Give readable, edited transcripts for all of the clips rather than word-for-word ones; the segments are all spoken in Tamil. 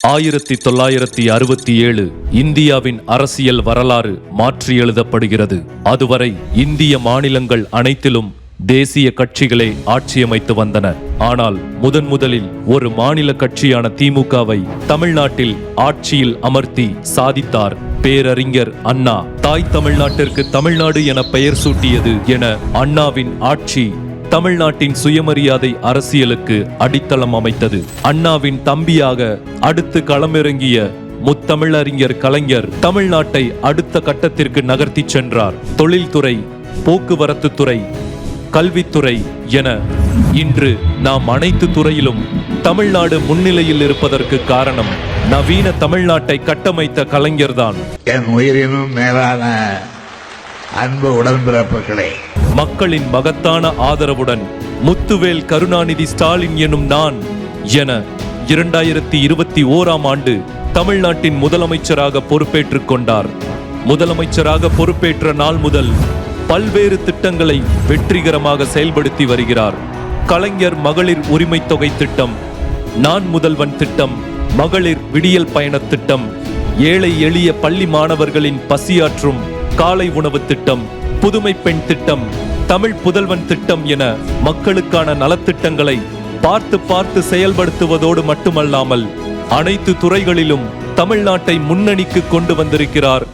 1967 இந்தியாவின் அரசியல் வரலாறு மாற்றி எழுதப்படுகிறது. அதுவரை இந்திய மாநிலங்கள் அனைத்திலும் தேசிய கட்சிகளே ஆட்சியமைத்து வந்தன. ஆனால் முதலில் ஒரு மாநில கட்சியான திமுகவை தமிழ்நாட்டில் ஆட்சியில் அமர்த்தி சாதித்தார் பேரறிஞர் அண்ணா. தாய் தமிழ்நாட்டிற்கு தமிழ்நாடு என பெயர் சூட்டியது என அண்ணாவின் ஆட்சி தமிழ்நாட்டின் சுயமரியாதை அரசியலுக்கு அடித்தளம் அமைத்தது. அண்ணாவின் தம்பியாக அடுத்து களமிறங்கிய முத்தமிழறிஞர் கலைஞர் தமிழ்நாட்டை அடுத்த கட்டத்திற்கு நகர்த்தி சென்றார். தொழில்துறை, போக்குவரத்து துறை, கல்வித்துறை என இன்று நாம் அனைத்து துறையிலும் தமிழ்நாடு முன்னிலையில் இருப்பதற்கு காரணம் நவீன தமிழ்நாட்டை கட்டமைத்த கலைஞர்தான். என் உயிரினும் மேலான அன்பு உடன்பிறப்புகளே, மக்களின் மகத்தான ஆதரவுடன் முத்துவேல் கருணாநிதி ஸ்டாலின் எனும் நான் என 2021ஆம் ஆண்டு தமிழ்நாட்டின் முதலமைச்சராக பொறுப்பேற்றுக் கொண்டார். முதலமைச்சராக பொறுப்பேற்ற நாள் முதல் பல்வேறு திட்டங்களை வெற்றிகரமாக செயல்படுத்தி வருகிறார். கலைஞர் மகளிர் உரிமை தொகை திட்டம், நான் முதல்வன் திட்டம், மகளிர் விடியல் பயண திட்டம், ஏழை எளிய பள்ளி மாணவர்களின் பசியாற்றும் காலை உணவு திட்டம், புதுமை பெண் திட்டம், தமிழ் புதல்வன் திட்டம் என மக்களுக்கான நலத்திட்டங்களை பார்த்து செயல்படுத்துவதோடு மட்டுமல்லாமல் அனைத்து துறைகளிலும் தமிழ்நாட்டை முன்னணிக்கு கொண்டு வந்திருக்கிறார்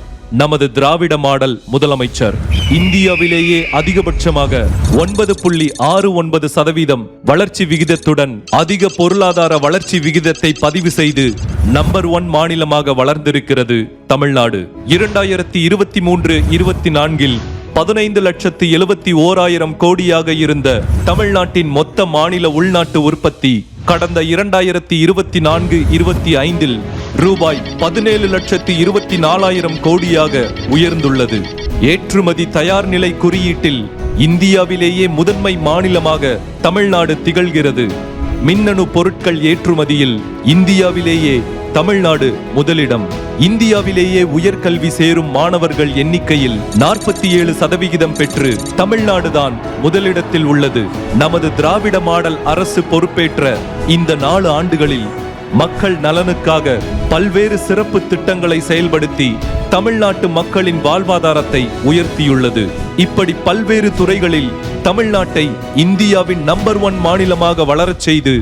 நமது திராவிட மாடல் முதலமைச்சர். இந்தியாவிலேயே அதிகபட்சமாக 9.69% வளர்ச்சி விகிதத்துடன் அதிக பொருளாதார வளர்ச்சி விகிதத்தை பதிவு செய்து நம்பர் 1 மாநிலமாக வளர்ந்திருக்கிறது தமிழ்நாடு. 2023-24 15,71,000 கோடியாக இருந்த தமிழ்நாட்டின் மொத்த மாநில உள்நாட்டு உற்பத்தி கடந்த 2024-25 ரூபாய் 17,24,000 கோடியாக உயர்ந்துள்ளது. ஏற்றுமதி தயார் நிலை குறியீட்டில் இந்தியாவிலேயே முதன்மை மாநிலமாக தமிழ்நாடு திகழ்கிறது. மின்னணு பொருட்கள் ஏற்றுமதியில் இந்தியாவிலேயே தமிழ்நாடு முதலிடம். இந்தியாவிலேயே உயர்கல்வி சேரும் மாணவர்கள் எண்ணிக்கையில் 47% பெற்று தமிழ்நாடுதான் முதலிடத்தில் உள்ளது. நமது திராவிட மாடல் அரசு பொறுப்பேற்ற இந்த 4 ஆண்டுகளில் மக்கள் நலனுக்காக பல்வேறு சிறப்பு திட்டங்களை செயல்படுத்தி தமிழ்நாட்டு மக்களின் வாழ்வாதாரத்தை உயர்த்தியுள்ளது. இப்படி பல்வேறு துறைகளில் தமிழ்நாட்டை இந்தியாவின் நம்பர் 1 மாநிலமாக வளரச் செய்து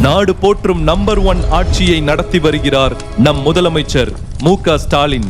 நாடு போற்றும் நம்பர் 1 ஆட்சியை நடத்தி வருகிறார் நம் முதலமைச்சர் மு.க. ஸ்டாலின்.